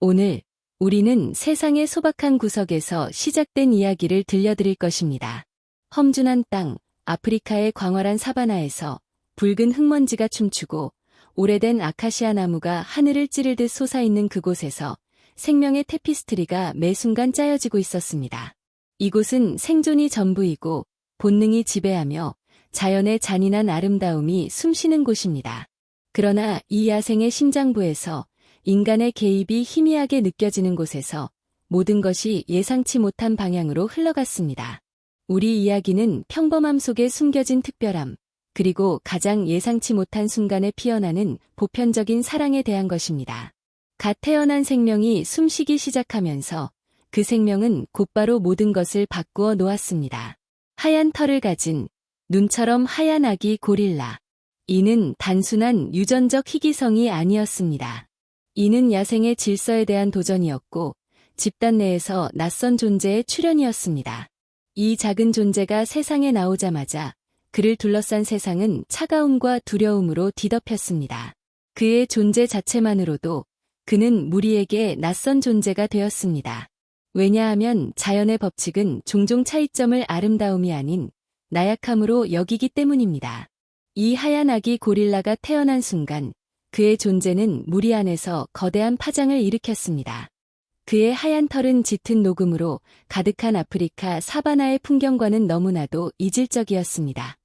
오늘 우리는 세상의 소박한 구석에서 시작된 이야기를 들려드릴 것입니다. 험준한 땅, 아프리카의 광활한 사바나에서 붉은 흙먼지가 춤추고 오래된 아카시아 나무가 하늘을 찌르듯 솟아있는 그곳에서 생명의 테피스트리가 매 순간 짜여지고 있었습니다. 이곳은 생존이 전부이고 본능이 지배하며 자연의 잔인한 아름다움이 숨쉬는 곳입니다. 그러나 이 야생의 심장부에서 인간의 개입이 희미하게 느껴지는 곳에서 모든 것이 예상치 못한 방향으로 흘러갔습니다. 우리 이야기는 평범함 속에 숨겨진 특별함, 그리고 가장 예상치 못한 순간에 피어나는 보편적인 사랑에 대한 것입니다. 갓 태어난 생명이 숨쉬기 시작하면서 그 생명은 곧바로 모든 것을 바꾸어 놓았습니다. 하얀 털을 가진 눈처럼 하얀 아기 고릴라. 이는 단순한 유전적 희귀성이 아니었습니다. 이는 야생의 질서에 대한 도전이었고 집단 내에서 낯선 존재의 출현이었습니다. 이 작은 존재가 세상에 나오자마자 그를 둘러싼 세상은 차가움과 두려움으로 뒤덮였습니다. 그의 존재 자체만으로도 그는 무리에게 낯선 존재가 되었습니다. 왜냐하면 자연의 법칙은 종종 차이점을 아름다움이 아닌 나약함으로 여기기 때문입니다. 이 하얀 아기 고릴라가 태어난 순간 그의 존재는 무리 안에서 거대한 파장을 일으켰습니다. 그의 하얀 털은 짙은 녹음으로 가득한 아프리카 사바나의 풍경과는 너무나도 이질적이었습니다.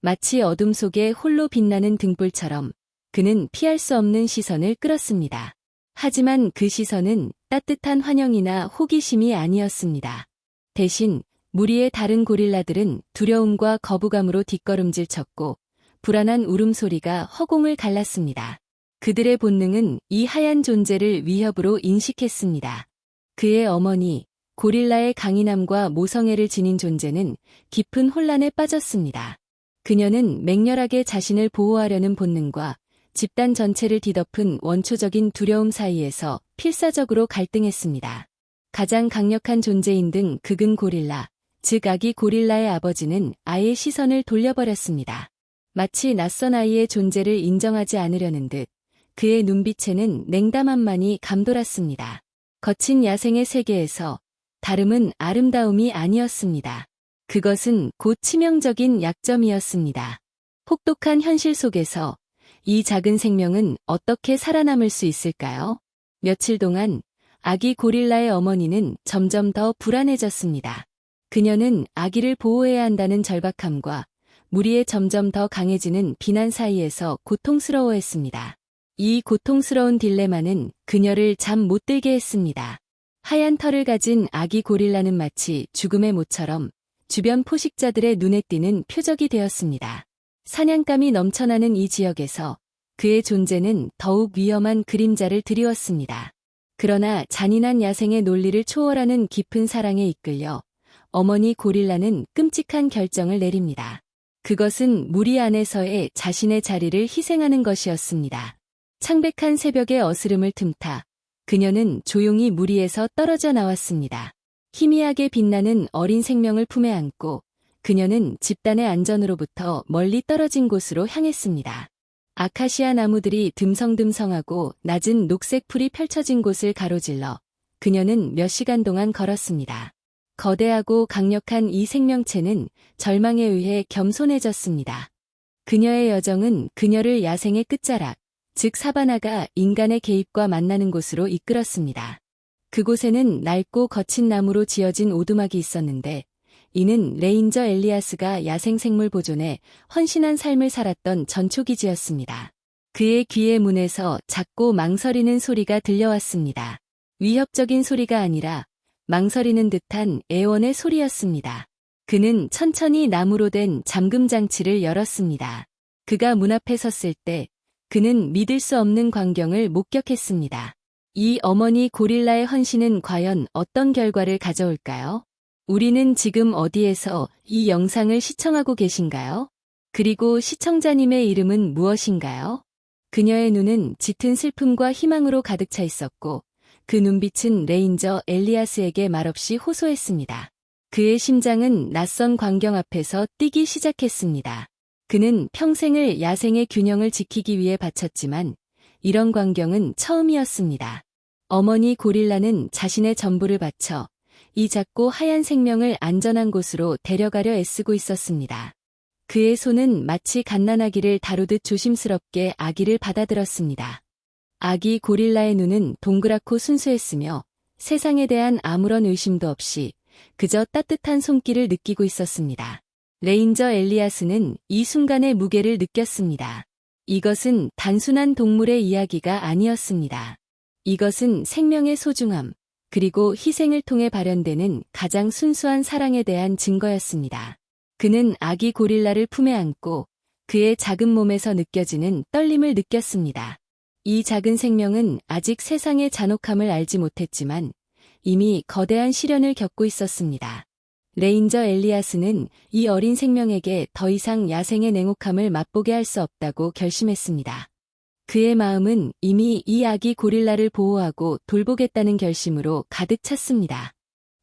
마치 어둠 속에 홀로 빛나는 등불처럼 그는 피할 수 없는 시선을 끌었습니다. 하지만 그 시선은 따뜻한 환영이나 호기심이 아니었습니다. 대신 무리의 다른 고릴라들은 두려움과 거부감으로 뒷걸음질 쳤고 불안한 울음소리가 허공을 갈랐습니다. 그들의 본능은 이 하얀 존재를 위협으로 인식했습니다. 그의 어머니, 고릴라의 강인함과 모성애를 지닌 존재는 깊은 혼란에 빠졌습니다. 그녀는 맹렬하게 자신을 보호하려는 본능과 집단 전체를 뒤덮은 원초적인 두려움 사이에서 필사적으로 갈등했습니다. 가장 강력한 존재인 등 극은 고릴라, 즉 아기 고릴라의 아버지는 아이의 시선을 돌려버렸습니다. 마치 낯선 아이의 존재를 인정하지 않으려는 듯 그의 눈빛에는 냉담함만이 감돌았습니다. 거친 야생의 세계에서 다름은 아름다움이 아니었습니다. 그것은 곧 치명적인 약점이었습니다. 혹독한 현실 속에서 이 작은 생명은 어떻게 살아남을 수 있을까요? 며칠 동안 아기 고릴라의 어머니는 점점 더 불안해졌습니다. 그녀는 아기를 보호해야 한다는 절박함과 무리의 점점 더 강해지는 비난 사이에서 고통스러워했습니다. 이 고통스러운 딜레마는 그녀를 잠 못 들게 했습니다. 하얀 털을 가진 아기 고릴라는 마치 죽음의 모처럼 주변 포식자들의 눈에 띄는 표적이 되었습니다. 사냥감이 넘쳐나는 이 지역에서 그의 존재는 더욱 위험한 그림자를 드리웠습니다. 그러나 잔인한 야생의 논리를 초월하는 깊은 사랑에 이끌려 어머니 고릴라는 끔찍한 결정을 내립니다. 그것은 무리 안에서의 자신의 자리를 희생하는 것이었습니다. 창백한 새벽의 어스름을 틈타 그녀는 조용히 무리에서 떨어져 나왔습니다. 희미하게 빛나는 어린 생명을 품에 안고 그녀는 집단의 안전으로부터 멀리 떨어진 곳으로 향했습니다. 아카시아 나무들이 듬성듬성하고 낮은 녹색 풀이 펼쳐진 곳을 가로질러 그녀는 몇 시간 동안 걸었습니다. 거대하고 강력한 이 생명체는 절망에 의해 겸손해졌습니다. 그녀의 여정은 그녀를 야생의 끝자락, 즉 사바나가 인간의 개입과 만나는 곳으로 이끌었습니다. 그곳에는 낡고 거친 나무로 지어진 오두막이 있었는데 이는 레인저 엘리아스가 야생생물 보존에 헌신한 삶을 살았던 전초기지였습니다. 그의 귀의 문에서 작고 망설이는 소리가 들려왔습니다. 위협적인 소리가 아니라 망설이는 듯한 애원의 소리였습니다. 그는 천천히 나무로 된 잠금 장치를 열었습니다. 그가 문 앞에 섰을 때 그는 믿을 수 없는 광경을 목격했습니다. 이 어머니 고릴라의 헌신은 과연 어떤 결과를 가져올까요? 우리는 지금 어디에서 이 영상을 시청하고 계신가요? 그리고 시청자님의 이름은 무엇인가요? 그녀의 눈은 짙은 슬픔과 희망으로 가득 차 있었고 그 눈빛은 레인저 엘리아스에게 말없이 호소했습니다. 그의 심장은 낯선 광경 앞에서 뛰기 시작했습니다. 그는 평생을 야생의 균형을 지키기 위해 바쳤지만 이런 광경은 처음이었습니다. 어머니 고릴라는 자신의 전부를 바쳐 이 작고 하얀 생명을 안전한 곳으로 데려가려 애쓰고 있었습니다. 그의 손은 마치 갓난아기를 다루듯 조심스럽게 아기를 받아들었습니다. 아기 고릴라의 눈은 동그랗고 순수했으며 세상에 대한 아무런 의심도 없이 그저 따뜻한 손길을 느끼고 있었습니다. 레인저 엘리아스는 이 순간의 무게를 느꼈습니다. 이것은 단순한 동물의 이야기가 아니었습니다. 이것은 생명의 소중함, 그리고 희생을 통해 발현되는 가장 순수한 사랑에 대한 증거였습니다. 그는 아기 고릴라를 품에 안고 그의 작은 몸에서 느껴지는 떨림을 느꼈습니다. 이 작은 생명은 아직 세상의 잔혹함을 알지 못했지만 이미 거대한 시련을 겪고 있었습니다. 레인저 엘리아스는 이 어린 생명에게 더 이상 야생의 냉혹함을 맛보게 할 수 없다고 결심했습니다. 그의 마음은 이미 이 아기 고릴라를 보호하고 돌보겠다는 결심으로 가득 찼습니다.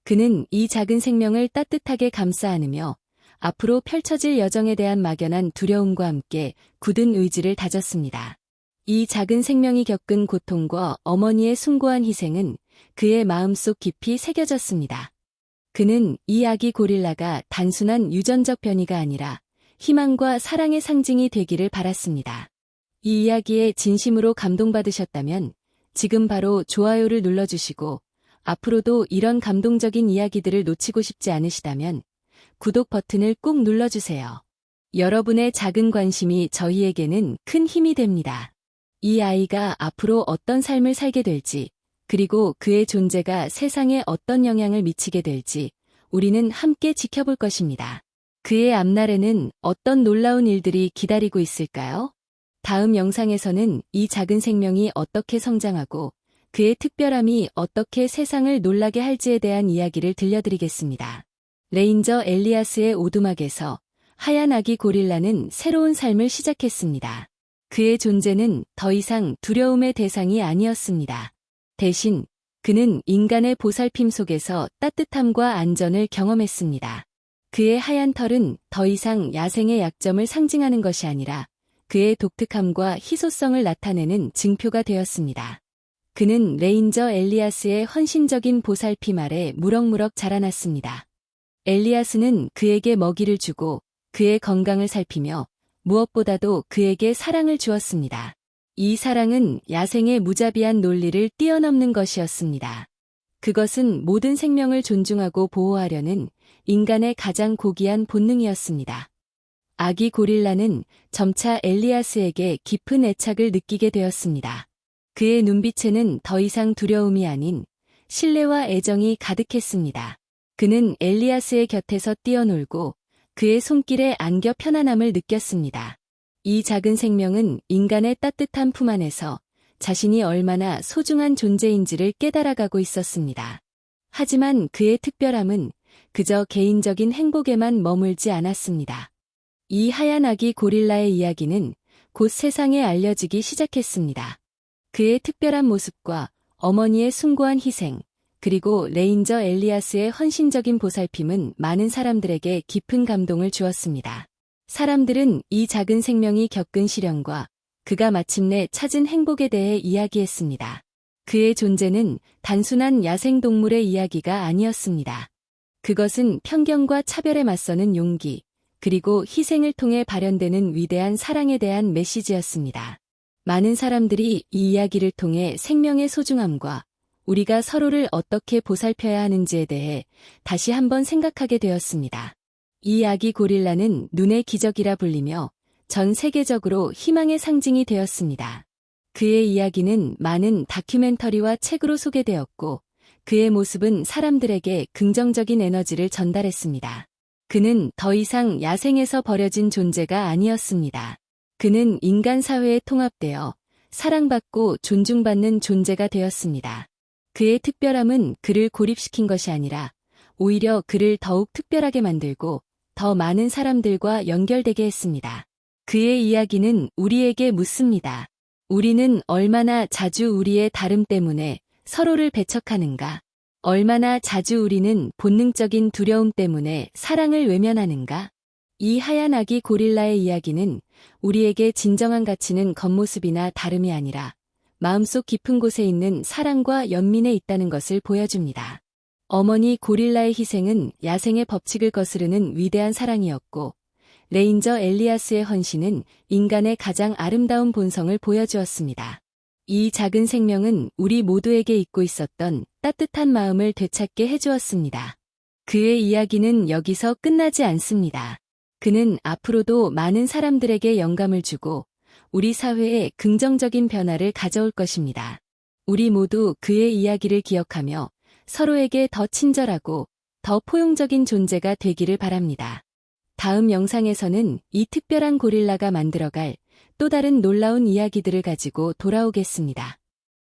그는 이 작은 생명을 따뜻하게 감싸 안으며 앞으로 펼쳐질 여정에 대한 막연한 두려움과 함께 굳은 의지를 다졌습니다. 이 작은 생명이 겪은 고통과 어머니의 숭고한 희생은 그의 마음속 깊이 새겨졌습니다. 그는 이 아기 고릴라가 단순한 유전적 변이가 아니라 희망과 사랑의 상징이 되기를 바랐습니다. 이 이야기에 진심으로 감동받으셨다면 지금 바로 좋아요를 눌러주시고 앞으로도 이런 감동적인 이야기들을 놓치고 싶지 않으시다면 구독 버튼을 꼭 눌러주세요. 여러분의 작은 관심이 저희에게는 큰 힘이 됩니다. 이 아이가 앞으로 어떤 삶을 살게 될지, 그리고 그의 존재가 세상에 어떤 영향을 미치게 될지 우리는 함께 지켜볼 것입니다. 그의 앞날에는 어떤 놀라운 일들이 기다리고 있을까요? 다음 영상에서는 이 작은 생명이 어떻게 성장하고 그의 특별함이 어떻게 세상을 놀라게 할지에 대한 이야기를 들려드리겠습니다. 레인저 엘리아스의 오두막에서 하얀 아기 고릴라는 새로운 삶을 시작했습니다. 그의 존재는 더 이상 두려움의 대상이 아니었습니다. 대신 그는 인간의 보살핌 속에서 따뜻함과 안전을 경험했습니다. 그의 하얀 털은 더 이상 야생의 약점을 상징하는 것이 아니라 그의 독특함과 희소성을 나타내는 증표가 되었습니다. 그는 레인저 엘리아스의 헌신적인 보살핌 아래 무럭무럭 자라났습니다. 엘리아스는 그에게 먹이를 주고 그의 건강을 살피며 무엇보다도 그에게 사랑을 주었습니다. 이 사랑은 야생의 무자비한 논리를 뛰어넘는 것이었습니다. 그것은 모든 생명을 존중하고 보호하려는 인간의 가장 고귀한 본능이었습니다. 아기 고릴라는 점차 엘리아스에게 깊은 애착을 느끼게 되었습니다. 그의 눈빛에는 더 이상 두려움이 아닌 신뢰와 애정이 가득했습니다. 그는 엘리아스의 곁에서 뛰어놀고 그의 손길에 안겨 편안함을 느꼈습니다. 이 작은 생명은 인간의 따뜻한 품 안에서 자신이 얼마나 소중한 존재인지를 깨달아가고 있었습니다. 하지만 그의 특별함은 그저 개인적인 행복에만 머물지 않았습니다. 이 하얀 아기 고릴라의 이야기는 곧 세상에 알려지기 시작했습니다. 그의 특별한 모습과 어머니의 숭고한 희생, 그리고 레인저 엘리아스의 헌신적인 보살핌은 많은 사람들에게 깊은 감동을 주었습니다. 사람들은 이 작은 생명이 겪은 시련과 그가 마침내 찾은 행복에 대해 이야기했습니다. 그의 존재는 단순한 야생동물의 이야기가 아니었습니다. 그것은 편견과 차별에 맞서는 용기, 그리고 희생을 통해 발현되는 위대한 사랑에 대한 메시지였습니다. 많은 사람들이 이 이야기를 통해 생명의 소중함과 우리가 서로를 어떻게 보살펴야 하는지에 대해 다시 한번 생각하게 되었습니다. 이 아기 고릴라는 눈의 기적이라 불리며 전 세계적으로 희망의 상징이 되었습니다. 그의 이야기는 많은 다큐멘터리와 책으로 소개되었고 그의 모습은 사람들에게 긍정적인 에너지를 전달했습니다. 그는 더 이상 야생에서 버려진 존재가 아니었습니다. 그는 인간 사회에 통합되어 사랑받고 존중받는 존재가 되었습니다. 그의 특별함은 그를 고립시킨 것이 아니라 오히려 그를 더욱 특별하게 만들고 더 많은 사람들과 연결되게 했습니다. 그의 이야기는 우리에게 묻습니다. 우리는 얼마나 자주 우리의 다름 때문에 서로를 배척하는가? 얼마나 자주 우리는 본능적인 두려움 때문에 사랑을 외면하는가? 이 하얀 아기 고릴라의 이야기는 우리에게 진정한 가치는 겉모습이나 다름이 아니라 마음속 깊은 곳에 있는 사랑과 연민에 있다는 것을 보여줍니다. 어머니 고릴라의 희생은 야생의 법칙을 거스르는 위대한 사랑이었고, 레인저 엘리아스의 헌신은 인간의 가장 아름다운 본성을 보여주었습니다. 이 작은 생명은 우리 모두에게 잊고 있었던 따뜻한 마음을 되찾게 해주었습니다. 그의 이야기는 여기서 끝나지 않습니다. 그는 앞으로도 많은 사람들에게 영감을 주고 우리 사회에 긍정적인 변화를 가져올 것입니다. 우리 모두 그의 이야기를 기억하며 서로에게 더 친절하고 더 포용적인 존재가 되기를 바랍니다. 다음 영상에서는 이 특별한 고릴라가 만들어갈 또 다른 놀라운 이야기들을 가지고 돌아오겠습니다.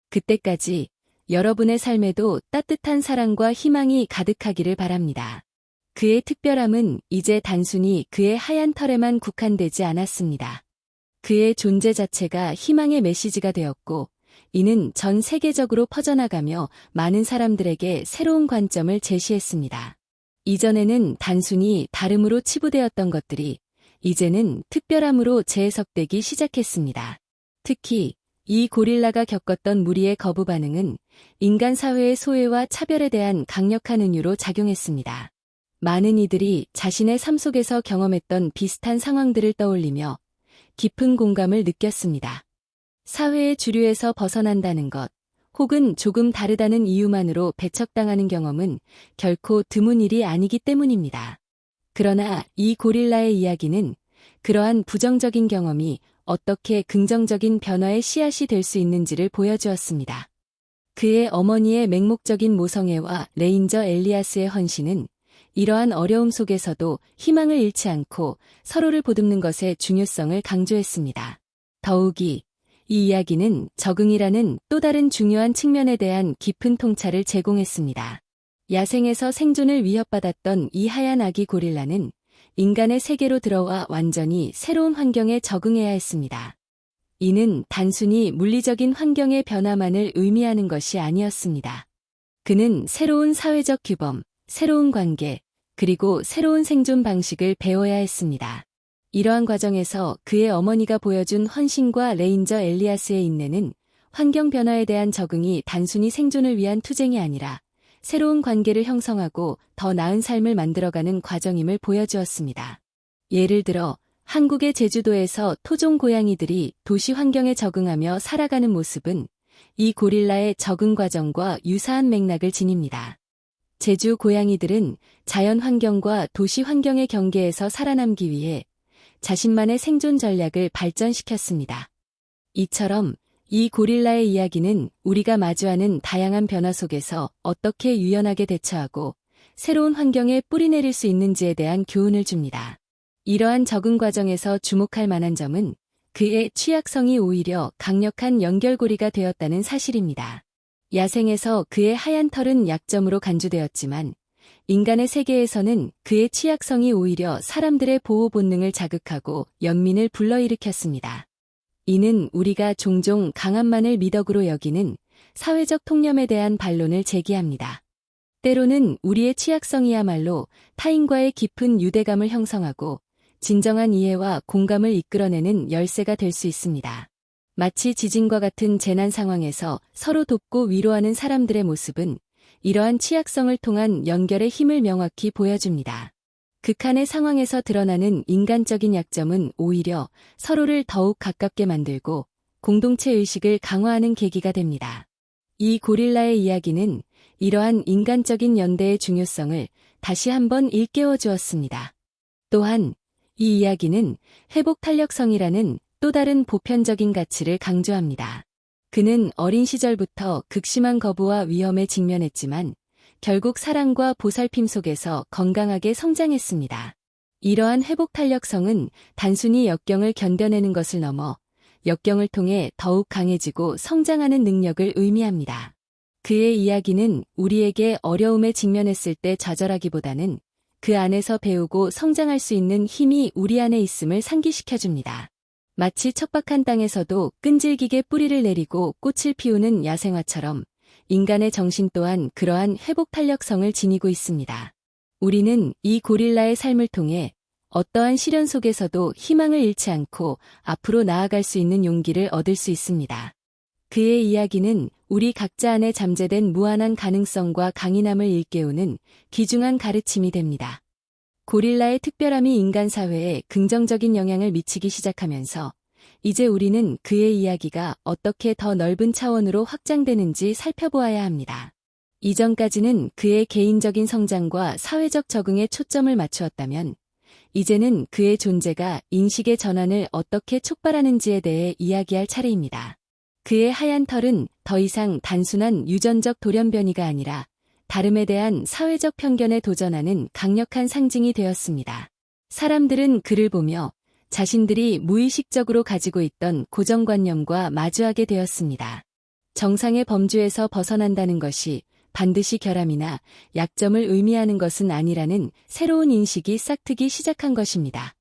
그때까지 여러분의 삶에도 따뜻한 사랑과 희망이 가득하기를 바랍니다. 그의 특별함은 이제 단순히 그의 하얀 털에만 국한되지 않았습니다. 그의 존재 자체가 희망의 메시지가 되었고, 이는 전 세계적으로 퍼져나가며 많은 사람들에게 새로운 관점을 제시했습니다. 이전에는 단순히 다름으로 치부되었던 것들이 이제는 특별함으로 재해석되기 시작했습니다. 특히 이 고릴라가 겪었던 무리의 거부 반응은 인간 사회의 소외와 차별에 대한 강력한 은유로 작용했습니다. 많은 이들이 자신의 삶 속에서 경험했던 비슷한 상황들을 떠올리며 깊은 공감을 느꼈습니다. 사회의 주류에서 벗어난다는 것, 혹은 조금 다르다는 이유만으로 배척당하는 경험은 결코 드문 일이 아니기 때문입니다. 그러나 이 고릴라의 이야기는 그러한 부정적인 경험이 어떻게 긍정적인 변화의 씨앗이 될 수 있는지를 보여주었습니다. 그의 어머니의 맹목적인 모성애와 레인저 엘리아스의 헌신은 이러한 어려움 속에서도 희망을 잃지 않고 서로를 보듬는 것의 중요성을 강조했습니다. 더욱이 이 이야기는 적응이라는 또 다른 중요한 측면에 대한 깊은 통찰을 제공했습니다. 야생에서 생존을 위협받았던 이 하얀 아기 고릴라는 인간의 세계로 들어와 완전히 새로운 환경에 적응해야 했습니다. 이는 단순히 물리적인 환경의 변화만을 의미하는 것이 아니었습니다. 그는 새로운 사회적 규범, 새로운 관계, 그리고 새로운 생존 방식을 배워야 했습니다. 이러한 과정에서 그의 어머니가 보여준 헌신과 레인저 엘리아스의 인내는 환경 변화에 대한 적응이 단순히 생존을 위한 투쟁이 아니라 새로운 관계를 형성하고 더 나은 삶을 만들어가는 과정임을 보여주었습니다. 예를 들어 한국의 제주도에서 토종 고양이들이 도시 환경에 적응하며 살아가는 모습은 이 고릴라의 적응 과정과 유사한 맥락을 지닙니다. 제주 고양이들은 자연 환경과 도시 환경의 경계에서 살아남기 위해 자신만의 생존 전략을 발전시켰습니다. 이처럼 이 고릴라의 이야기는 우리가 마주하는 다양한 변화 속에서 어떻게 유연하게 대처하고 새로운 환경에 뿌리내릴 수 있는지에 대한 교훈을 줍니다. 이러한 적응 과정에서 주목할 만한 점은 그의 취약성이 오히려 강력한 연결고리가 되었다는 사실입니다. 야생에서 그의 하얀 털은 약점으로 간주되었지만 인간의 세계에서는 그의 취약성이 오히려 사람들의 보호 본능을 자극하고 연민을 불러일으켰습니다. 이는 우리가 종종 강함만을 미덕으로 여기는 사회적 통념에 대한 반론을 제기합니다. 때로는 우리의 취약성이야말로 타인과의 깊은 유대감을 형성하고 진정한 이해와 공감을 이끌어내는 열쇠가 될 수 있습니다. 마치 지진과 같은 재난 상황에서 서로 돕고 위로하는 사람들의 모습은 이러한 취약성을 통한 연결의 힘을 명확히 보여줍니다. 극한의 상황에서 드러나는 인간적인 약점은 오히려 서로를 더욱 가깝게 만들고 공동체 의식을 강화하는 계기가 됩니다. 이 고릴라의 이야기는 이러한 인간적인 연대의 중요성을 다시 한번 일깨워 주었습니다. 또한 이 이야기는 회복 탄력성이라는 또 다른 보편적인 가치를 강조합니다. 그는 어린 시절부터 극심한 거부와 위험에 직면했지만 결국 사랑과 보살핌 속에서 건강하게 성장했습니다. 이러한 회복 탄력성은 단순히 역경을 견뎌내는 것을 넘어 역경을 통해 더욱 강해지고 성장하는 능력을 의미합니다. 그의 이야기는 우리에게 어려움에 직면했을 때 좌절하기보다는 그 안에서 배우고 성장할 수 있는 힘이 우리 안에 있음을 상기시켜줍니다. 마치 척박한 땅에서도 끈질기게 뿌리를 내리고 꽃을 피우는 야생화처럼 인간의 정신 또한 그러한 회복 탄력성을 지니고 있습니다. 우리는 이 고릴라의 삶을 통해 어떠한 시련 속에서도 희망을 잃지 않고 앞으로 나아갈 수 있는 용기를 얻을 수 있습니다. 그의 이야기는 우리 각자 안에 잠재된 무한한 가능성과 강인함을 일깨우는 귀중한 가르침이 됩니다. 고릴라의 특별함이 인간 사회에 긍정적인 영향을 미치기 시작하면서 이제 우리는 그의 이야기가 어떻게 더 넓은 차원으로 확장되는지 살펴보아야 합니다. 이전까지는 그의 개인적인 성장과 사회적 적응에 초점을 맞추었다면 이제는 그의 존재가 인식의 전환을 어떻게 촉발하는지에 대해 이야기할 차례입니다. 그의 하얀 털은 더 이상 단순한 유전적 돌연변이가 아니라 다름에 대한 사회적 편견에 도전하는 강력한 상징이 되었습니다. 사람들은 그를 보며 자신들이 무의식적으로 가지고 있던 고정관념과 마주하게 되었습니다. 정상의 범주에서 벗어난다는 것이 반드시 결함이나 약점을 의미하는 것은 아니라는 새로운 인식이 싹트기 시작한 것입니다.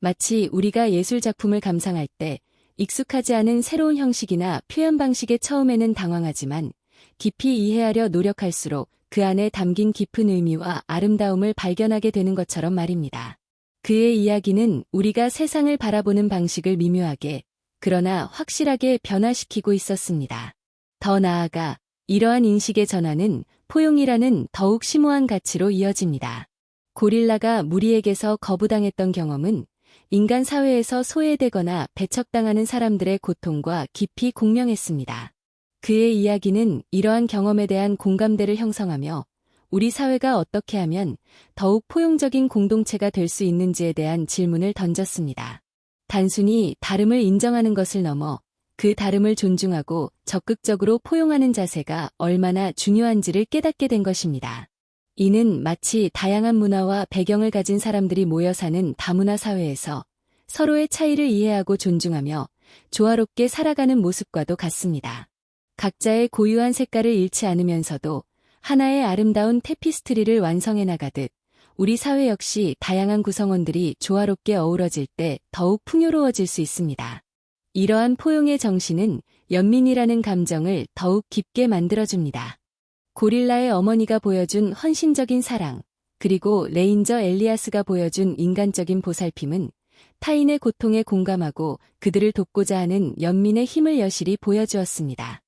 마치 우리가 예술 작품을 감상할 때 익숙하지 않은 새로운 형식이나 표현 방식에 처음에는 당황하지만 깊이 이해하려 노력할수록 그 안에 담긴 깊은 의미와 아름다움을 발견하게 되는 것처럼 말입니다. 그의 이야기는 우리가 세상을 바라보는 방식을 미묘하게, 그러나 확실하게 변화시키고 있었습니다. 더 나아가 이러한 인식의 전환은 포용이라는 더욱 심오한 가치로 이어집니다. 고릴라가 무리에게서 거부당했던 경험은 인간 사회에서 소외되거나 배척당하는 사람들의 고통과 깊이 공명했습니다. 그의 이야기는 이러한 경험에 대한 공감대를 형성하며 우리 사회가 어떻게 하면 더욱 포용적인 공동체가 될 수 있는지에 대한 질문을 던졌습니다. 단순히 다름을 인정하는 것을 넘어 그 다름을 존중하고 적극적으로 포용하는 자세가 얼마나 중요한지를 깨닫게 된 것입니다. 이는 마치 다양한 문화와 배경을 가진 사람들이 모여 사는 다문화 사회에서 서로의 차이를 이해하고 존중하며 조화롭게 살아가는 모습과도 같습니다. 각자의 고유한 색깔을 잃지 않으면서도 하나의 아름다운 테피스트리를 완성해 나가듯 우리 사회 역시 다양한 구성원들이 조화롭게 어우러질 때 더욱 풍요로워질 수 있습니다. 이러한 포용의 정신은 연민이라는 감정을 더욱 깊게 만들어줍니다. 고릴라의 어머니가 보여준 헌신적인 사랑, 그리고 레인저 엘리아스가 보여준 인간적인 보살핌은 타인의 고통에 공감하고 그들을 돕고자 하는 연민의 힘을 여실히 보여주었습니다.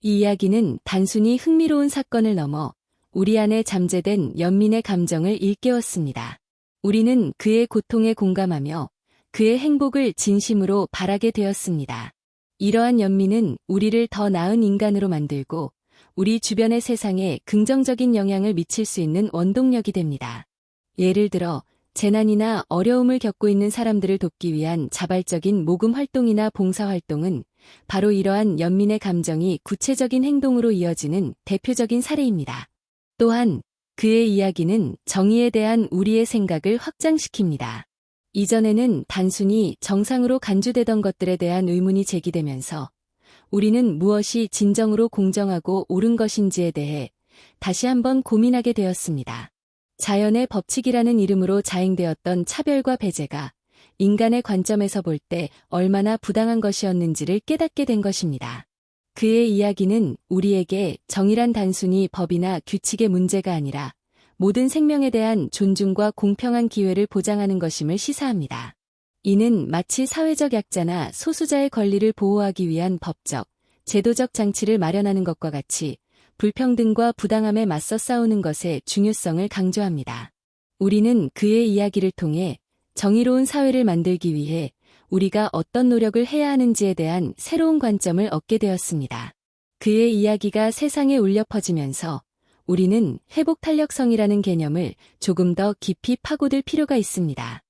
이 이야기는 단순히 흥미로운 사건을 넘어 우리 안에 잠재된 연민의 감정을 일깨웠습니다. 우리는 그의 고통에 공감하며 그의 행복을 진심으로 바라게 되었습니다. 이러한 연민은 우리를 더 나은 인간으로 만들고 우리 주변의 세상에 긍정적인 영향을 미칠 수 있는 원동력이 됩니다. 예를 들어 재난이나 어려움을 겪고 있는 사람들을 돕기 위한 자발적인 모금 활동이나 봉사 활동은 바로 이러한 연민의 감정이 구체적인 행동으로 이어지는 대표적인 사례입니다. 또한 그의 이야기는 정의에 대한 우리의 생각을 확장시킵니다. 이전에는 단순히 정상으로 간주되던 것들에 대한 의문이 제기되면서 우리는 무엇이 진정으로 공정하고 옳은 것인지에 대해 다시 한번 고민하게 되었습니다. 자연의 법칙이라는 이름으로 자행되었던 차별과 배제가 인간의 관점에서 볼 때 얼마나 부당한 것이었는지를 깨닫게 된 것입니다. 그의 이야기는 우리에게 정의란 단순히 법이나 규칙의 문제가 아니라 모든 생명에 대한 존중과 공평한 기회를 보장하는 것임을 시사합니다. 이는 마치 사회적 약자나 소수자의 권리를 보호하기 위한 법적, 제도적 장치를 마련하는 것과 같이 불평등과 부당함에 맞서 싸우는 것의 중요성을 강조합니다. 우리는 그의 이야기를 통해 정의로운 사회를 만들기 위해 우리가 어떤 노력을 해야 하는지에 대한 새로운 관점을 얻게 되었습니다. 그의 이야기가 세상에 울려 퍼지면서 우리는 회복 탄력성이라는 개념을 조금 더 깊이 파고들 필요가 있습니다.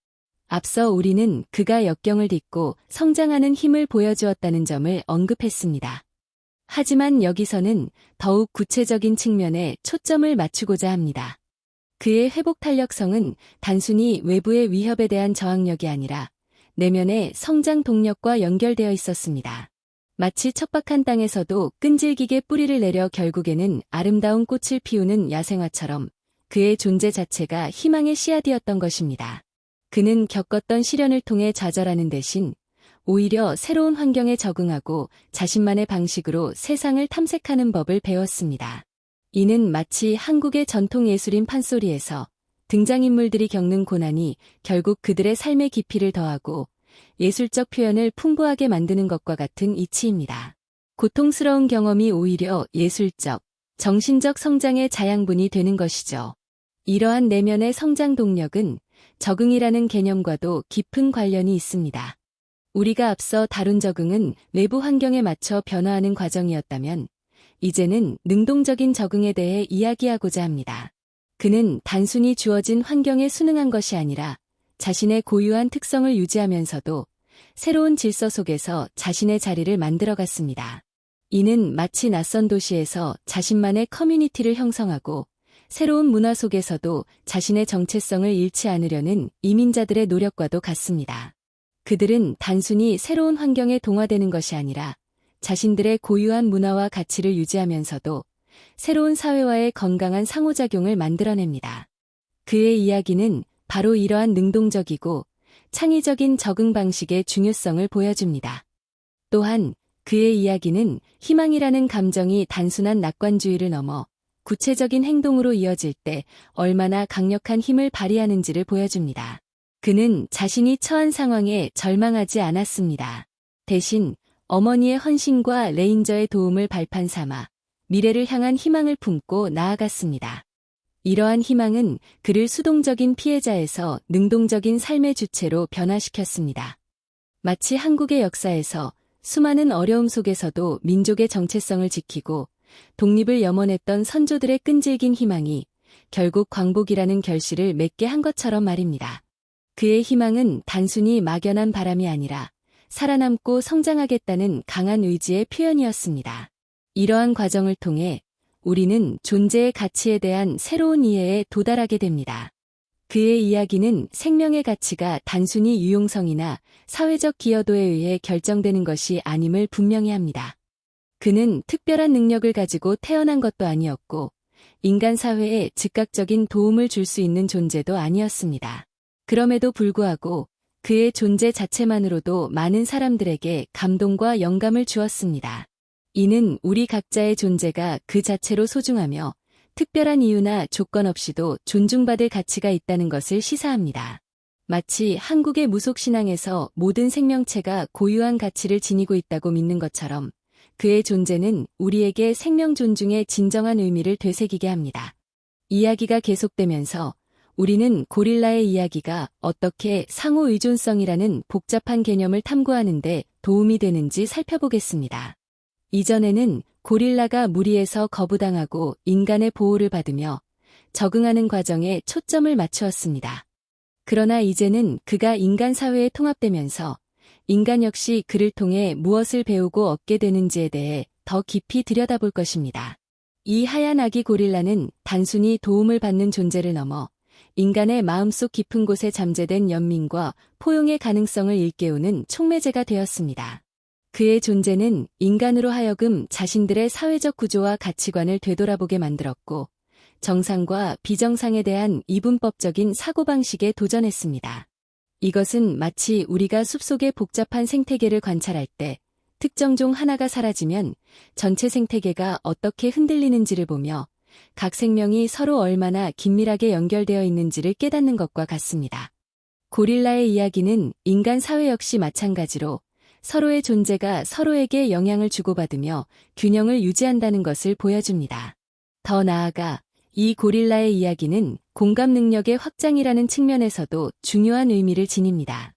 앞서 우리는 그가 역경을 딛고 성장하는 힘을 보여주었다는 점을 언급했습니다. 하지만 여기서는 더욱 구체적인 측면에 초점을 맞추고자 합니다. 그의 회복 탄력성은 단순히 외부의 위협에 대한 저항력이 아니라 내면의 성장 동력과 연결되어 있었습니다. 마치 척박한 땅에서도 끈질기게 뿌리를 내려 결국에는 아름다운 꽃을 피우는 야생화처럼 그의 존재 자체가 희망의 씨앗이었던 것입니다. 그는 겪었던 시련을 통해 좌절하는 대신 오히려 새로운 환경에 적응하고 자신만의 방식으로 세상을 탐색하는 법을 배웠습니다. 이는 마치 한국의 전통 예술인 판소리에서 등장인물들이 겪는 고난이 결국 그들의 삶의 깊이를 더하고 예술적 표현을 풍부하게 만드는 것과 같은 이치입니다. 고통스러운 경험이 오히려 예술적, 정신적 성장의 자양분이 되는 것이죠. 이러한 내면의 성장 동력은 적응이라는 개념과도 깊은 관련이 있습니다. 우리가 앞서 다룬 적응은 외부 환경에 맞춰 변화하는 과정이었다면, 이제는 능동적인 적응에 대해 이야기하고자 합니다. 그는 단순히 주어진 환경에 순응한 것이 아니라 자신의 고유한 특성을 유지하면서도 새로운 질서 속에서 자신의 자리를 만들어갔습니다. 이는 마치 낯선 도시에서 자신만의 커뮤니티를 형성하고 새로운 문화 속에서도 자신의 정체성을 잃지 않으려는 이민자들의 노력과도 같습니다. 그들은 단순히 새로운 환경에 동화되는 것이 아니라 자신들의 고유한 문화와 가치를 유지하면서도 새로운 사회와의 건강한 상호작용을 만들어냅니다. 그의 이야기는 바로 이러한 능동적이고 창의적인 적응 방식의 중요성을 보여줍니다. 또한 그의 이야기는 희망이라는 감정이 단순한 낙관주의를 넘어 구체적인 행동으로 이어질 때 얼마나 강력한 힘을 발휘하는지를 보여줍니다. 그는 자신이 처한 상황에 절망하지 않았습니다. 대신 어머니의 헌신과 레인저의 도움을 발판 삼아 미래를 향한 희망을 품고 나아갔습니다. 이러한 희망은 그를 수동적인 피해자에서 능동적인 삶의 주체로 변화시켰습니다. 마치 한국의 역사에서 수많은 어려움 속에서도 민족의 정체성을 지키고 독립을 염원했던 선조들의 끈질긴 희망이 결국 광복이라는 결실을 맺게 한 것처럼 말입니다. 그의 희망은 단순히 막연한 바람이 아니라 살아남고 성장하겠다는 강한 의지의 표현이었습니다. 이러한 과정을 통해 우리는 존재의 가치에 대한 새로운 이해에 도달하게 됩니다. 그의 이야기는 생명의 가치가 단순히 유용성이나 사회적 기여도에 의해 결정되는 것이 아님을 분명히 합니다. 그는 특별한 능력을 가지고 태어난 것도 아니었고 인간 사회에 즉각적인 도움을 줄 수 있는 존재도 아니었습니다. 그럼에도 불구하고 그의 존재 자체만으로도 많은 사람들에게 감동과 영감을 주었습니다. 이는 우리 각자의 존재가 그 자체로 소중하며 특별한 이유나 조건 없이도 존중받을 가치가 있다는 것을 시사합니다. 마치 한국의 무속신앙에서 모든 생명체가 고유한 가치를 지니고 있다고 믿는 것처럼 그의 존재는 우리에게 생명 존중의 진정한 의미를 되새기게 합니다. 이야기가 계속되면서 우리는 고릴라의 이야기가 어떻게 상호 의존성이라는 복잡한 개념을 탐구하는 데 도움이 되는지 살펴보겠습니다. 이전에는 고릴라가 무리에서 거부당하고 인간의 보호를 받으며 적응하는 과정에 초점을 맞추었습니다. 그러나 이제는 그가 인간 사회에 통합되면서 인간 역시 그를 통해 무엇을 배우고 얻게 되는지에 대해 더 깊이 들여다볼 것입니다. 이 하얀 아기 고릴라는 단순히 도움을 받는 존재를 넘어 인간의 마음속 깊은 곳에 잠재된 연민과 포용의 가능성을 일깨우는 촉매제가 되었습니다. 그의 존재는 인간으로 하여금 자신들의 사회적 구조와 가치관을 되돌아보게 만들었고 정상과 비정상에 대한 이분법적인 사고방식에 도전했습니다. 이것은 마치 우리가 숲속의 복잡한 생태계를 관찰할 때 특정 종 하나가 사라지면 전체 생태계가 어떻게 흔들리는지를 보며 각 생명이 서로 얼마나 긴밀하게 연결되어 있는지를 깨닫는 것과 같습니다. 고릴라의 이야기는 인간 사회 역시 마찬가지로 서로의 존재가 서로에게 영향을 주고받으며 균형을 유지한다는 것을 보여줍니다. 더 나아가 이 고릴라의 이야기는 공감 능력의 확장이라는 측면에서도 중요한 의미를 지닙니다.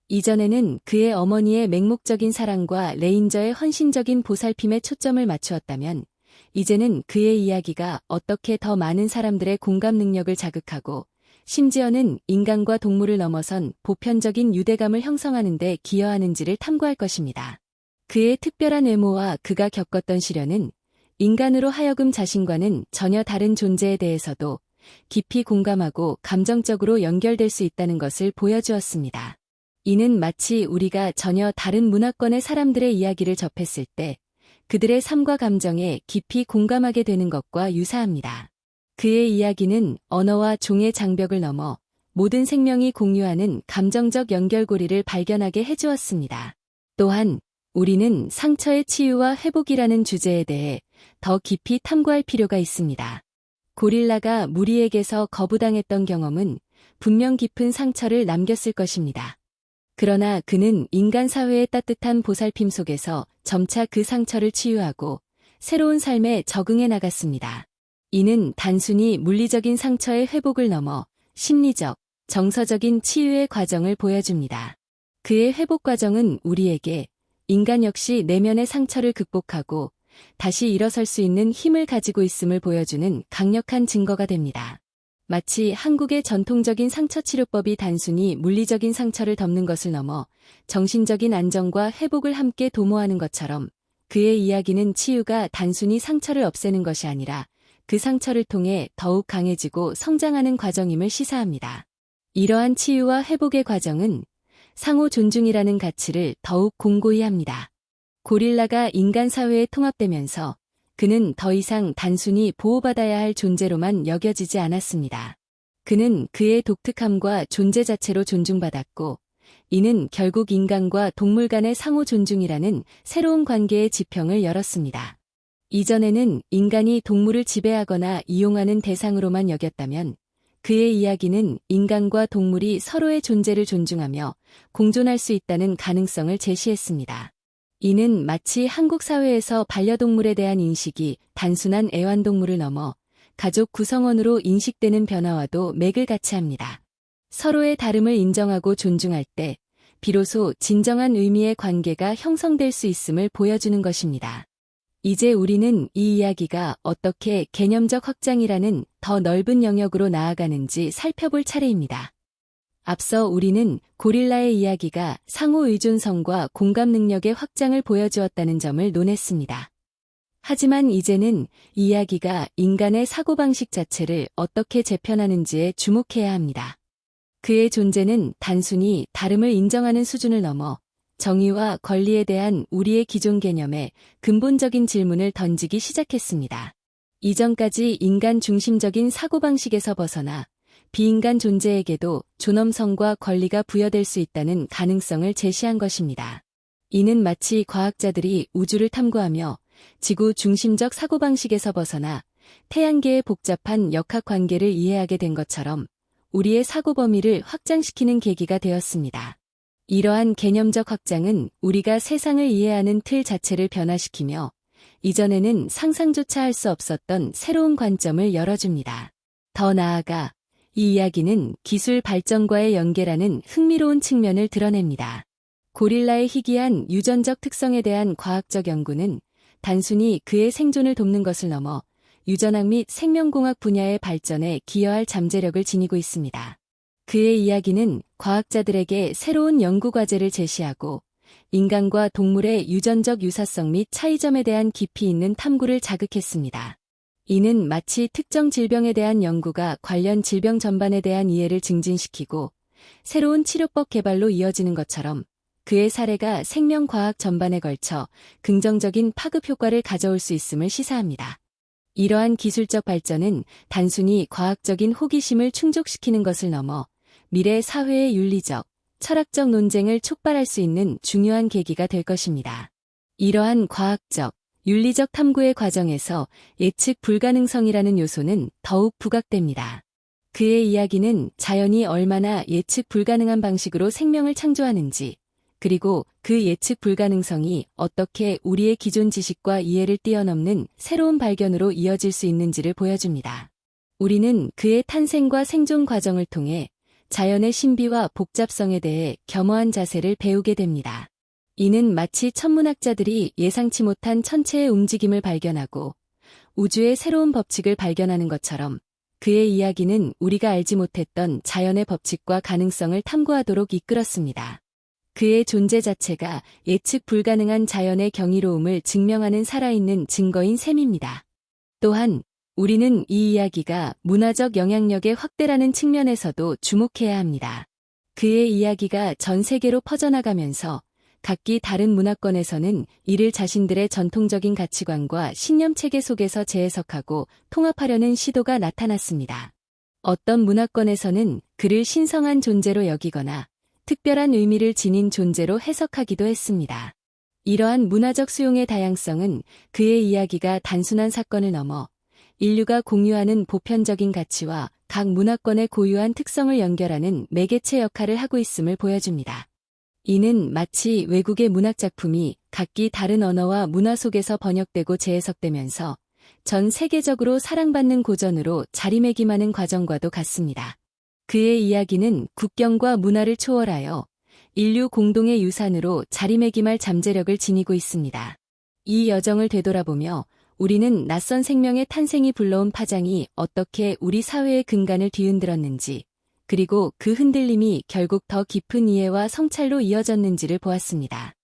이전에는 그의 어머니의 맹목적인 사랑과 레인저의 헌신적인 보살핌에 초점을 맞추었다면 이제는 그의 이야기가 어떻게 더 많은 사람들의 공감 능력을 자극하고 심지어는 인간과 동물을 넘어선 보편적인 유대감을 형성하는 데 기여하는지를 탐구할 것입니다. 그의 특별한 외모와 그가 겪었던 시련은 인간으로 하여금 자신과는 전혀 다른 존재에 대해서도 깊이 공감하고 감정적으로 연결될 수 있다는 것을 보여주었습니다. 이는 마치 우리가 전혀 다른 문화권의 사람들의 이야기를 접했을 때 그들의 삶과 감정에 깊이 공감하게 되는 것과 유사합니다. 그의 이야기는 언어와 종의 장벽을 넘어 모든 생명이 공유하는 감정적 연결고리를 발견하게 해주었습니다. 또한 우리는 상처의 치유와 회복이라는 주제에 대해 더 깊이 탐구할 필요가 있습니다. 고릴라가 무리에게서 거부당했던 경험은 분명 깊은 상처를 남겼을 것입니다. 그러나 그는 인간 사회의 따뜻한 보살핌 속에서 점차 그 상처를 치유하고 새로운 삶에 적응해 나갔습니다. 이는 단순히 물리적인 상처의 회복을 넘어 심리적, 정서적인 치유의 과정을 보여줍니다. 그의 회복 과정은 우리에게 인간 역시 내면의 상처를 극복하고 다시 일어설 수 있는 힘을 가지고 있음을 보여주는 강력한 증거가 됩니다. 마치 한국의 전통적인 상처치료법이 단순히 물리적인 상처를 덮는 것을 넘어 정신적인 안정과 회복을 함께 도모하는 것처럼 그의 이야기는 치유가 단순히 상처를 없애는 것이 아니라 그 상처를 통해 더욱 강해지고 성장하는 과정임을 시사합니다. 이러한 치유와 회복의 과정은 상호 존중이라는 가치를 더욱 공고히 합니다. 고릴라가 인간 사회에 통합되면서 그는 더 이상 단순히 보호받아야 할 존재로만 여겨지지 않았습니다. 그는 그의 독특함과 존재 자체로 존중받았고, 이는 결국 인간과 동물 간의 상호 존중이라는 새로운 관계의 지평을 열었습니다. 이전에는 인간이 동물을 지배하거나 이용하는 대상으로만 여겼다면, 그의 이야기는 인간과 동물이 서로의 존재를 존중하며 공존할 수 있다는 가능성을 제시했습니다. 이는 마치 한국 사회에서 반려동물에 대한 인식이 단순한 애완동물을 넘어 가족 구성원으로 인식되는 변화와도 맥을 같이 합니다. 서로의 다름을 인정하고 존중할 때 비로소 진정한 의미의 관계가 형성될 수 있음을 보여주는 것입니다. 이제 우리는 이 이야기가 어떻게 개념적 확장이라는 더 넓은 영역으로 나아가는지 살펴볼 차례입니다. 앞서 우리는 고릴라의 이야기가 상호 의존성과 공감 능력의 확장을 보여주었다는 점을 논했습니다. 하지만 이제는 이 이야기가 인간의 사고방식 자체를 어떻게 재편하는지에 주목해야 합니다. 그의 존재는 단순히 다름을 인정하는 수준을 넘어 정의와 권리에 대한 우리의 기존 개념에 근본적인 질문을 던지기 시작했습니다. 이전까지 인간 중심적인 사고방식에서 벗어나 비인간 존재에게도 존엄성과 권리가 부여될 수 있다는 가능성을 제시한 것입니다. 이는 마치 과학자들이 우주를 탐구하며 지구 중심적 사고방식에서 벗어나 태양계의 복잡한 역학관계를 이해하게 된 것처럼 우리의 사고 범위를 확장시키는 계기가 되었습니다. 이러한 개념적 확장은 우리가 세상을 이해하는 틀 자체를 변화시키며 이전에는 상상조차 할 수 없었던 새로운 관점을 열어줍니다. 더 나아가 이 이야기는 기술 발전과의 연계라는 흥미로운 측면을 드러냅니다. 고릴라의 희귀한 유전적 특성에 대한 과학적 연구는 단순히 그의 생존을 돕는 것을 넘어 유전학 및 생명공학 분야의 발전에 기여할 잠재력을 지니고 있습니다. 그의 이야기는 과학자들에게 새로운 연구 과제를 제시하고 인간과 동물의 유전적 유사성 및 차이점에 대한 깊이 있는 탐구를 자극했습니다. 이는 마치 특정 질병에 대한 연구가 관련 질병 전반에 대한 이해를 증진시키고 새로운 치료법 개발로 이어지는 것처럼 그의 사례가 생명과학 전반에 걸쳐 긍정적인 파급 효과를 가져올 수 있음을 시사합니다. 이러한 기술적 발전은 단순히 과학적인 호기심을 충족시키는 것을 넘어 미래 사회의 윤리적, 철학적 논쟁을 촉발할 수 있는 중요한 계기가 될 것입니다. 이러한 과학적, 윤리적 탐구의 과정에서 예측 불가능성이라는 요소는 더욱 부각됩니다. 그의 이야기는 자연이 얼마나 예측 불가능한 방식으로 생명을 창조하는지, 그리고 그 예측 불가능성이 어떻게 우리의 기존 지식과 이해를 뛰어넘는 새로운 발견으로 이어질 수 있는지를 보여줍니다. 우리는 그의 탄생과 생존 과정을 통해 자연의 신비와 복잡성에 대해 겸허한 자세를 배우게 됩니다. 이는 마치 천문학자들이 예상치 못한 천체의 움직임을 발견하고 우주의 새로운 법칙을 발견하는 것처럼 그의 이야기는 우리가 알지 못했던 자연의 법칙과 가능성을 탐구하도록 이끌었습니다. 그의 존재 자체가 예측 불가능한 자연의 경이로움을 증명하는 살아있는 증거인 셈입니다. 또한 우리는 이 이야기가 문화적 영향력의 확대라는 측면에서도 주목해야 합니다. 그의 이야기가 전 세계로 퍼져나가면서 각기 다른 문화권에서는 이를 자신들의 전통적인 가치관과 신념체계 속에서 재해석하고 통합하려는 시도가 나타났습니다. 어떤 문화권에서는 그를 신성한 존재로 여기거나 특별한 의미를 지닌 존재로 해석하기도 했습니다. 이러한 문화적 수용의 다양성은 그의 이야기가 단순한 사건을 넘어 인류가 공유하는 보편적인 가치와 각 문화권의 고유한 특성을 연결하는 매개체 역할을 하고 있음을 보여줍니다. 이는 마치 외국의 문학작품이 각기 다른 언어와 문화 속에서 번역되고 재해석되면서 전 세계적으로 사랑받는 고전으로 자리매김하는 과정과도 같습니다. 그의 이야기는 국경과 문화를 초월하여 인류 공동의 유산으로 자리매김할 잠재력을 지니고 있습니다. 이 여정을 되돌아보며 우리는 낯선 생명의 탄생이 불러온 파장이 어떻게 우리 사회의 근간을 뒤흔들었는지, 그리고 그 흔들림이 결국 더 깊은 이해와 성찰로 이어졌는지를 보았습니다.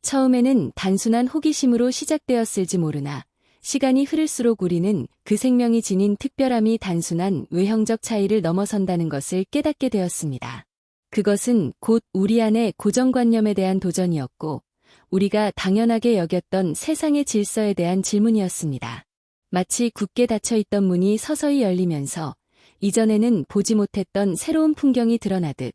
처음에는 단순한 호기심으로 시작되었을지 모르나 시간이 흐를수록 우리는 그 생명이 지닌 특별함이 단순한 외형적 차이를 넘어선다는 것을 깨닫게 되었습니다. 그것은 곧 우리 안의 고정관념에 대한 도전이었고 우리가 당연하게 여겼던 세상의 질서에 대한 질문이었습니다. 마치 굳게 닫혀있던 문이 서서히 열리면서 이전에는 보지 못했던 새로운 풍경이 드러나듯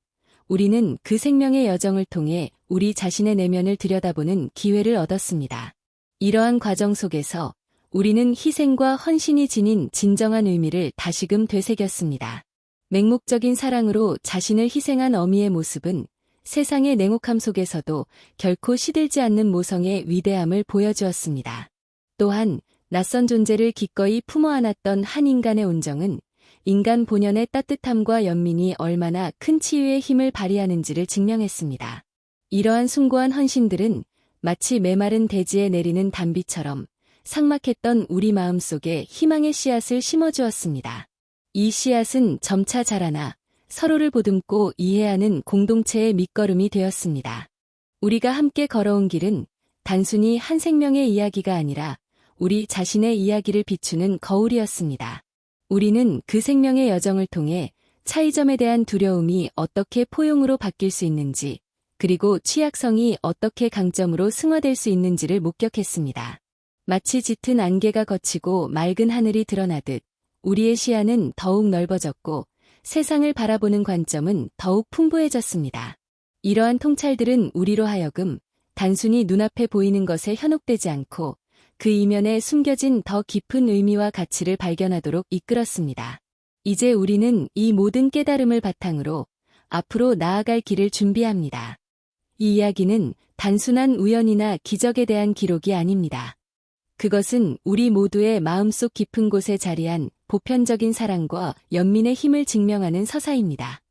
우리는 그 생명의 여정을 통해 우리 자신의 내면을 들여다보는 기회를 얻었습니다. 이러한 과정 속에서 우리는 희생과 헌신이 지닌 진정한 의미를 다시금 되새겼습니다. 맹목적인 사랑으로 자신을 희생한 어미의 모습은 세상의 냉혹함 속에서도 결코 시들지 않는 모성의 위대함을 보여주었습니다. 또한 낯선 존재를 기꺼이 품어 안았던 한 인간의 온정은 인간 본연의 따뜻함과 연민이 얼마나 큰 치유의 힘을 발휘하는지를 증명했습니다. 이러한 숭고한 헌신들은 마치 메마른 대지에 내리는 단비처럼 삭막했던 우리 마음속에 희망의 씨앗을 심어주었습니다. 이 씨앗은 점차 자라나 서로를 보듬고 이해하는 공동체의 밑거름이 되었습니다. 우리가 함께 걸어온 길은 단순히 한 생명의 이야기가 아니라 우리 자신의 이야기를 비추는 거울이었습니다. 우리는 그 생명의 여정을 통해 차이점에 대한 두려움이 어떻게 포용으로 바뀔 수 있는지, 그리고 취약성이 어떻게 강점으로 승화될 수 있는지를 목격했습니다. 마치 짙은 안개가 걷히고 맑은 하늘이 드러나듯 우리의 시야는 더욱 넓어졌고 세상을 바라보는 관점은 더욱 풍부해졌습니다. 이러한 통찰들은 우리로 하여금 단순히 눈앞에 보이는 것에 현혹되지 않고 그 이면에 숨겨진 더 깊은 의미와 가치를 발견하도록 이끌었습니다. 이제 우리는 이 모든 깨달음을 바탕으로 앞으로 나아갈 길을 준비합니다. 이 이야기는 단순한 우연이나 기적에 대한 기록이 아닙니다. 그것은 우리 모두의 마음속 깊은 곳에 자리한 보편적인 사랑과 연민의 힘을 증명하는 서사입니다.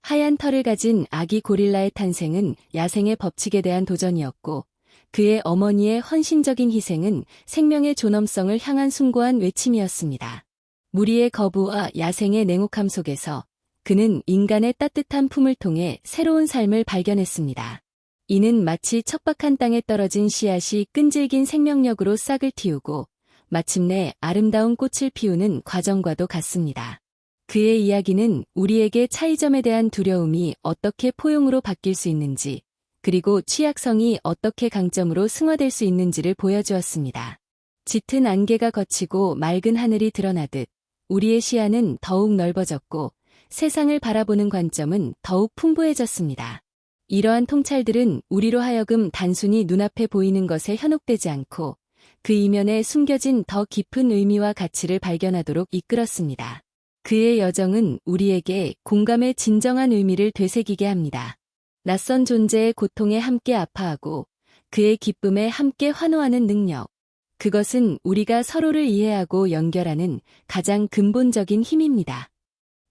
하얀 털을 가진 아기 고릴라의 탄생은 야생의 법칙에 대한 도전이었고 그의 어머니의 헌신적인 희생은 생명의 존엄성을 향한 숭고한 외침이었습니다. 무리의 거부와 야생의 냉혹함 속에서 그는 인간의 따뜻한 품을 통해 새로운 삶을 발견했습니다. 이는 마치 척박한 땅에 떨어진 씨앗이 끈질긴 생명력으로 싹을 틔우고 마침내 아름다운 꽃을 피우는 과정과도 같습니다. 그의 이야기는 우리에게 차이점에 대한 두려움이 어떻게 포용으로 바뀔 수 있는지, 그리고 취약성이 어떻게 강점으로 승화될 수 있는지를 보여주었습니다. 짙은 안개가 걷히고 맑은 하늘이 드러나듯 우리의 시야는 더욱 넓어졌고 세상을 바라보는 관점은 더욱 풍부해졌습니다. 이러한 통찰들은 우리로 하여금 단순히 눈앞에 보이는 것에 현혹되지 않고 그 이면에 숨겨진 더 깊은 의미와 가치를 발견하도록 이끌었습니다. 그의 여정은 우리에게 공감의 진정한 의미를 되새기게 합니다. 낯선 존재의 고통에 함께 아파하고 그의 기쁨에 함께 환호하는 능력. 그것은 우리가 서로를 이해하고 연결하는 가장 근본적인 힘입니다.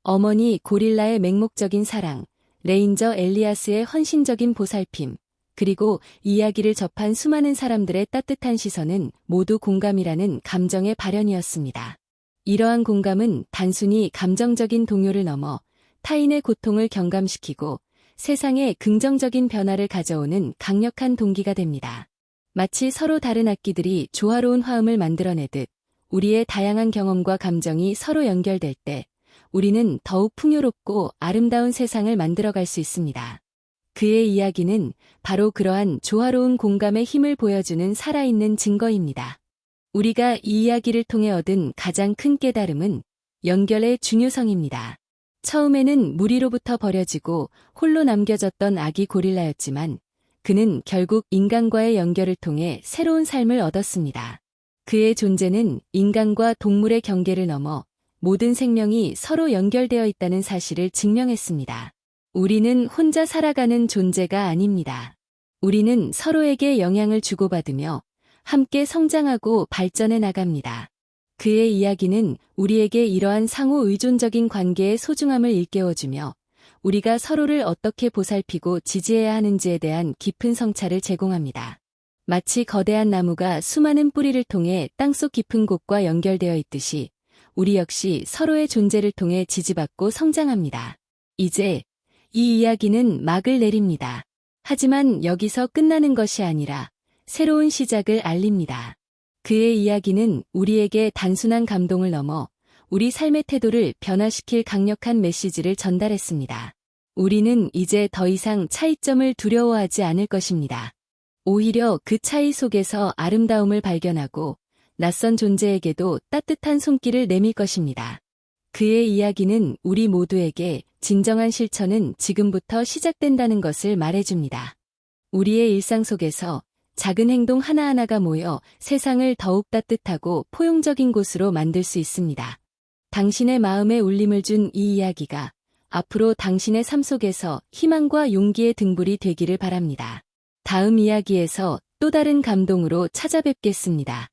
어머니 고릴라의 맹목적인 사랑, 레인저 엘리아스의 헌신적인 보살핌, 그리고 이야기를 접한 수많은 사람들의 따뜻한 시선은 모두 공감이라는 감정의 발현이었습니다. 이러한 공감은 단순히 감정적인 동요를 넘어 타인의 고통을 경감시키고 세상에 긍정적인 변화를 가져오는 강력한 동기가 됩니다. 마치 서로 다른 악기들이 조화로운 화음을 만들어내듯 우리의 다양한 경험과 감정이 서로 연결될 때 우리는 더욱 풍요롭고 아름다운 세상을 만들어갈 수 있습니다. 그의 이야기는 바로 그러한 조화로운 공감의 힘을 보여주는 살아있는 증거입니다. 우리가 이 이야기를 통해 얻은 가장 큰 깨달음은 연결의 중요성입니다. 처음에는 무리로부터 버려지고 홀로 남겨졌던 아기 고릴라였지만 그는 결국 인간과의 연결을 통해 새로운 삶을 얻었습니다. 그의 존재는 인간과 동물의 경계를 넘어 모든 생명이 서로 연결되어 있다는 사실을 증명했습니다. 우리는 혼자 살아가는 존재가 아닙니다. 우리는 서로에게 영향을 주고받으며 함께 성장하고 발전해 나갑니다. 그의 이야기는 우리에게 이러한 상호 의존적인 관계의 소중함을 일깨워주며 우리가 서로를 어떻게 보살피고 지지해야 하는지에 대한 깊은 성찰을 제공합니다. 마치 거대한 나무가 수많은 뿌리를 통해 땅속 깊은 곳과 연결되어 있듯이 우리 역시 서로의 존재를 통해 지지받고 성장합니다. 이제 이 이야기는 막을 내립니다. 하지만 여기서 끝나는 것이 아니라 새로운 시작을 알립니다. 그의 이야기는 우리에게 단순한 감동을 넘어 우리 삶의 태도를 변화시킬 강력한 메시지를 전달했습니다. 우리는 이제 더 이상 차이점을 두려워하지 않을 것입니다. 오히려 그 차이 속에서 아름다움을 발견하고 낯선 존재에게도 따뜻한 손길을 내밀 것입니다. 그의 이야기는 우리 모두에게 진정한 실천은 지금부터 시작된다는 것을 말해줍니다. 우리의 일상 속에서 작은 행동 하나하나가 모여 세상을 더욱 따뜻하고 포용적인 곳으로 만들 수 있습니다. 당신의 마음에 울림을 준 이 이야기가 앞으로 당신의 삶 속에서 희망과 용기의 등불이 되기를 바랍니다. 다음 이야기에서 또 다른 감동으로 찾아뵙겠습니다.